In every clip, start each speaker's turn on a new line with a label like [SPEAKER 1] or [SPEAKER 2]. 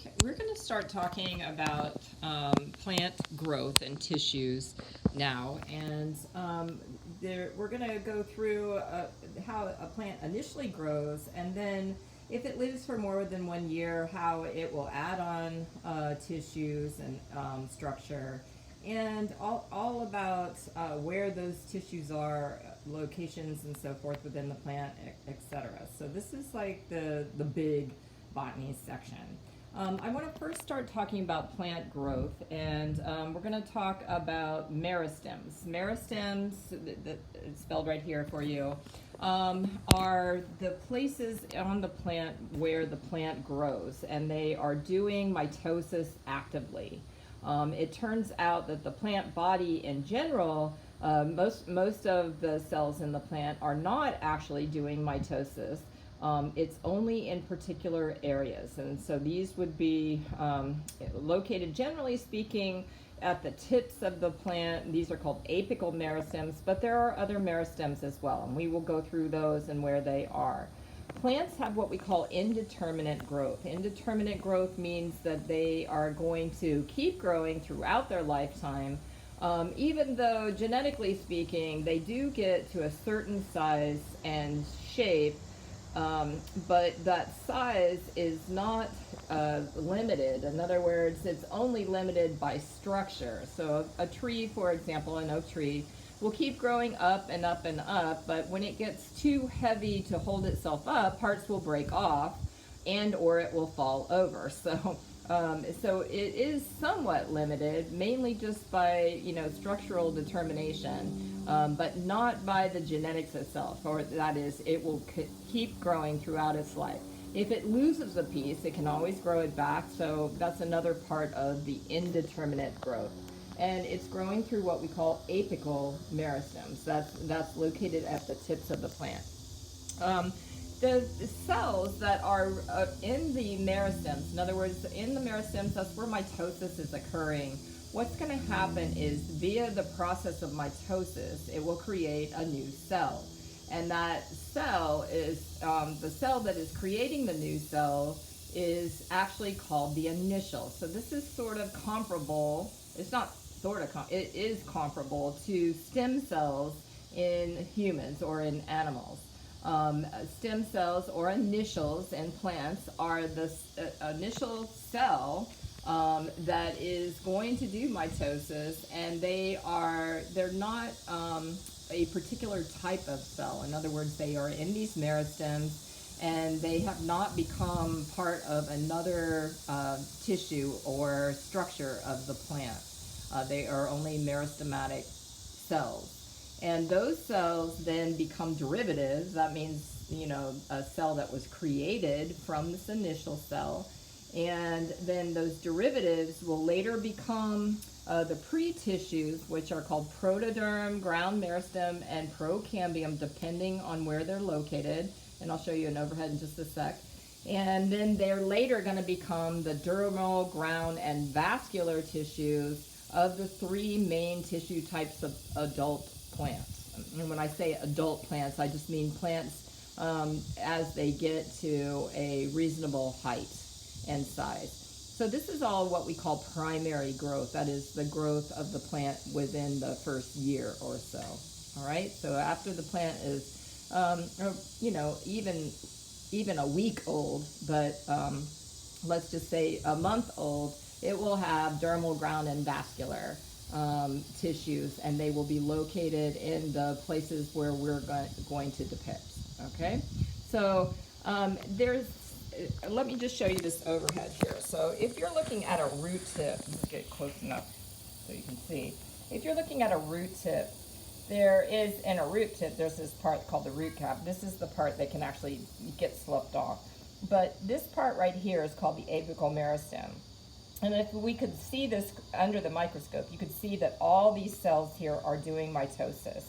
[SPEAKER 1] Okay, we're going to start talking about plant growth and tissues now, and we're going to go through how a plant initially grows, and then if it lives for more than 1 year, how it will add on tissues and structure, and all about where those tissues are, locations, and so forth within the plant, etc. So this is like the big botany section. I want to first start talking about plant growth, and we're going to talk about meristems. Meristems, it's spelled right here for you, are the places on the plant where the plant grows, and they are doing mitosis actively. It turns out that the plant body in general, most of the cells in the plant are not actually doing mitosis. It's only in particular areas, and so these would be located, generally speaking, at the tips of the plant. These are called apical meristems, but there are other meristems as well, and we will go through those and where they are. Plants have what we call indeterminate growth. Indeterminate growth means that they are going to keep growing throughout their lifetime, even though genetically speaking, they do get to a certain size and shape, but that size is not limited. In other words, it's only limited by structure. So a tree, for example, an oak tree, will keep growing up and up and up, but when it gets too heavy to hold itself up, parts will break off and or it will fall over. So it is somewhat limited, mainly just by structural determination, but not by the genetics itself, or that is, it will keep growing throughout its life. If it loses a piece, it can always grow it back, so that's another part of the indeterminate growth. And it's growing through what we call apical meristems. That's located at the tips of the plant. The cells that are in the meristems, in other words, in the meristems, that's where mitosis is occurring. What's going to happen is, via the process of mitosis, it will create a new cell. And that cell is, the cell that is creating the new cell is actually called the initial. So this is sort of comparable, it's not sort of, it is comparable to stem cells in humans or in animals. Stem cells, or initials, in plants are the initial cell that is going to do mitosis, and they're not a particular type of cell. In other words, they are in these meristems, and they have not become part of another tissue or structure of the plant. They are only meristematic cells. And those cells then become derivatives. That means, a cell that was created from this initial cell. And then those derivatives will later become the pre-tissues, which are called protoderm, ground meristem, and procambium, depending on where they're located. And I'll show you an overhead in just a sec. And then they're later going to become the dermal, ground, and vascular tissues of the three main tissue types of adult plants. And when I say adult plants, I just mean plants as they get to a reasonable height and size. So this is all what we call primary growth. That is the growth of the plant within the first year or so. All right. So after the plant is, even a week old, but let's just say a month old, it will have dermal, ground, and vascular tissues, and they will be located in the places where we're going to depict. Okay, so let me just show you this overhead here. So if you're looking at a root tip, let's get close enough so you can see. If you're looking at a root tip, in a root tip, there's this part called the root cap. This is the part that can actually get sloughed off. But this part right here is called the apical meristem. And if we could see this under the microscope, you could see that all these cells here are doing mitosis.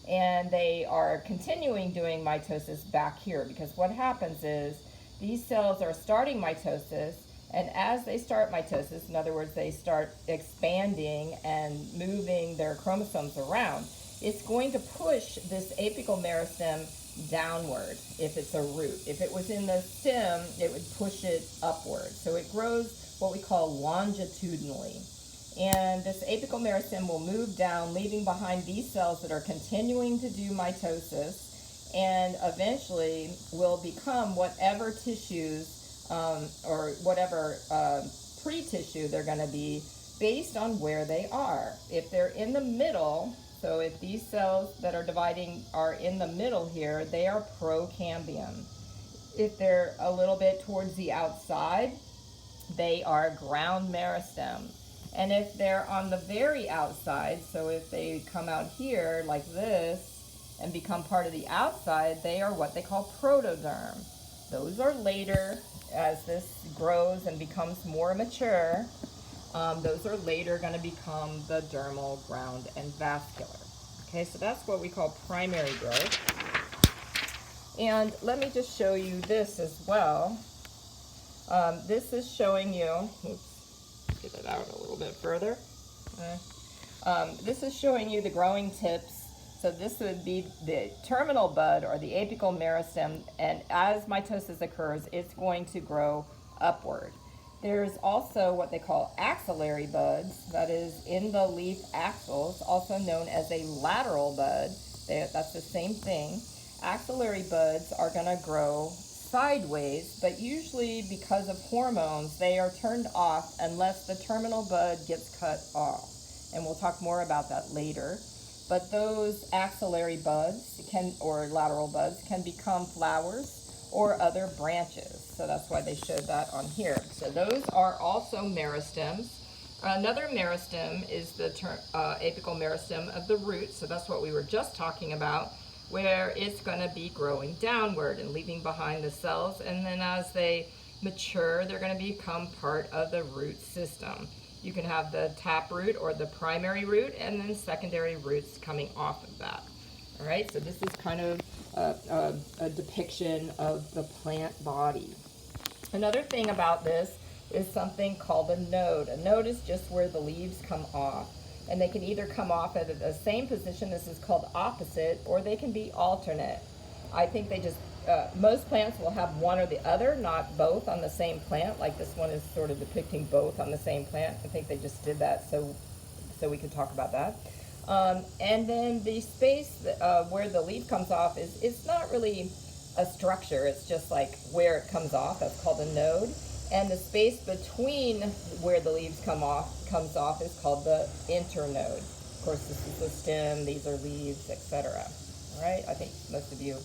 [SPEAKER 1] And they are continuing doing mitosis back here, because what happens is these cells are starting mitosis, and as they start mitosis, in other words, they start expanding and moving their chromosomes around, it's going to push this apical meristem downward if it's a root. If it was in the stem, it would push it upward. So it grows what we call longitudinally. And this apical meristem will move down, leaving behind these cells that are continuing to do mitosis, and eventually will become whatever tissues or whatever pre-tissue they're going to be based on where they are. If they're in the middle, so if these cells that are dividing are in the middle here, they are procambium. If they're a little bit towards the outside, they are ground meristem. And if they're on the very outside, so if they come out here like this and become part of the outside, they are what they call protoderm. Those are later, as this grows and becomes more mature, those are later going to become the dermal, ground, and vascular. Okay, so that's what we call primary growth. And let me just show you this as well. This is showing you, oops, get it out a little bit further. This is showing you the growing tips. So this would be the terminal bud or the apical meristem, and as mitosis occurs, it's going to grow upward. There's also what they call axillary buds, that is in the leaf axils, also known as a lateral bud. That's the same thing. Axillary buds are going to grow sideways, but usually because of hormones, they are turned off unless the terminal bud gets cut off. And we'll talk more about that later. But those axillary buds or lateral buds can become flowers or other branches. So that's why they showed that on here. So those are also meristems. Another meristem is the apical meristem of the root. So that's what we were just talking about, where it's going to be growing downward and leaving behind the cells. And then as they mature, they're going to become part of the root system. You can have the taproot or the primary root, and then secondary roots coming off of that. All right, so this is kind of a depiction of the plant body. Another thing about this is something called a node. A node is just where the leaves come off, and they can either come off at the same position, this is called opposite, or they can be alternate. I think they just, most plants will have one or the other, not both on the same plant. Like this one is sort of depicting both on the same plant. I think they just did that so we could talk about that. And then the space where the leaf comes off it's not really a structure. It's just like where it comes off. That's called a node. And the space between where the leaves comes off is called the internode. Of course, this is the stem. These are leaves, etc. All right. I think most of you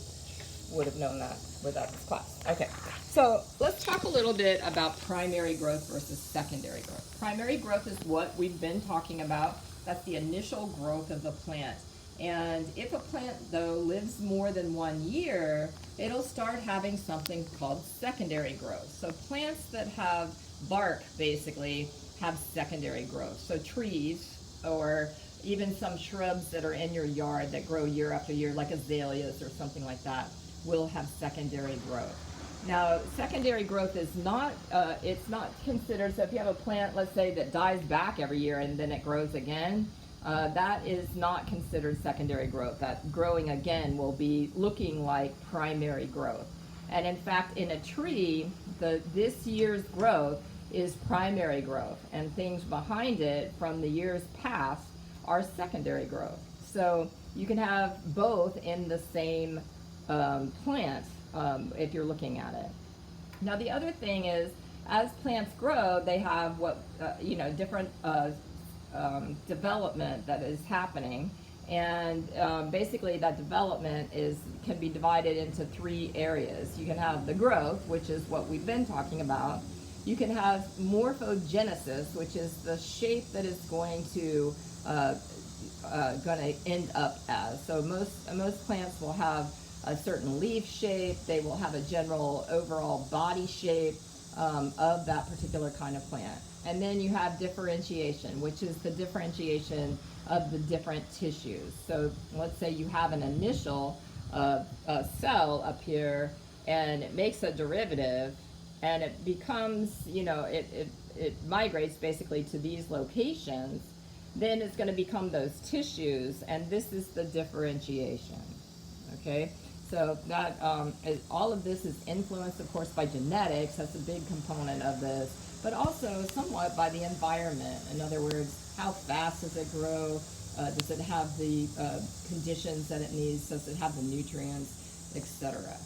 [SPEAKER 1] would have known that without this class. Okay, so let's talk a little bit about primary growth versus secondary growth. Primary growth is what we've been talking about. That's the initial growth of the plant. And if a plant, though, lives more than 1 year, it'll start having something called secondary growth. So plants that have bark, basically, have secondary growth. So trees, or even some shrubs that are in your yard that grow year after year, like azaleas or something like that, will have secondary growth. Now, secondary growth is not, it's not considered, so if you have a plant, let's say, that dies back every year and then it grows again, that is not considered secondary growth. That growing again will be looking like primary growth. And in fact, in a tree, this year's growth is primary growth, and things behind it from the years past are secondary growth. So you can have both in the same plant if you're looking at it. Now the other thing is, as plants grow, they have what different development that is happening, and basically that development can be divided into 3 areas. You can have the growth, which is what we've been talking about. You can have morphogenesis, which is the shape that is going to end up as. So most plants will have a certain leaf shape. They will have a general overall body shape of that particular kind of plant. And then you have differentiation, which is the differentiation of the different tissues. So let's say you have an initial cell up here, and it makes a derivative, and it becomes, it migrates basically to these locations. Then it's going to become those tissues, and this is the differentiation. Okay, So that all of this is influenced, of course, by genetics. That's a big component of this, but also somewhat by the environment. In other words, how fast does it grow? Does it have the conditions that it needs? Does it have the nutrients, etc.?